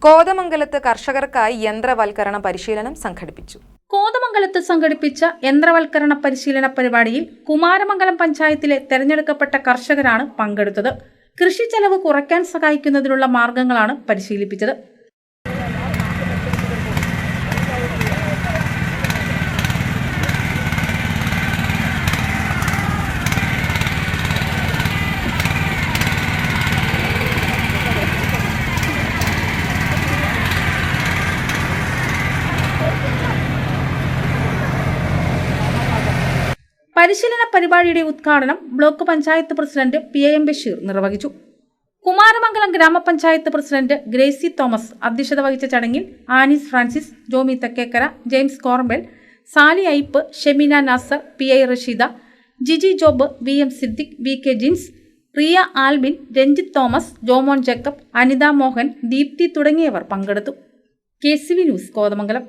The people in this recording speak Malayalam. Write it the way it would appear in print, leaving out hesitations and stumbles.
കോതമംഗലത്ത് കർഷകർക്കായി യന്ത്രവൽക്കരണ പരിശീലനം സംഘടിപ്പിച്ചു. കോതമംഗലത്ത് സംഘടിപ്പിച്ച യന്ത്രവൽക്കരണ പരിശീലന പരിപാടിയിൽ കുമാരമംഗലം പഞ്ചായത്തിലെ തെരഞ്ഞെടുക്കപ്പെട്ട കർഷകരാണ് പങ്കെടുത്തത്. കൃഷി ചെലവ് കുറയ്ക്കാൻ സഹായിക്കുന്നതിനുള്ള മാർഗങ്ങളാണ് പരിശീലിപ്പിച്ചത്. പരിശീലന പരിപാടിയുടെ ഉദ്ഘാടനം block panchayat president PIM Basheer നിർവഹിച്ചു. കുമാരമംഗലം ഗ്രാമപഞ്ചായത്ത് പ്രസിഡന്റ് ഗ്രേസി തോമസ് അധ്യക്ഷത വഹിച്ച ചടങ്ങിൽ Anees Francis, Jomi Thekkekara, James Korbal, Sally Aipp, Shemeena Nasar, PI Rasheeda, Jiji Job, VM Siddique, VK Jins, Riya Albin, Ranjith Thomas, Jomon Jacob, Anitha Mohan, Deepthi തുടങ്ങിയവർ പങ്കെടുത്തു. KCV news, Kothamangalam.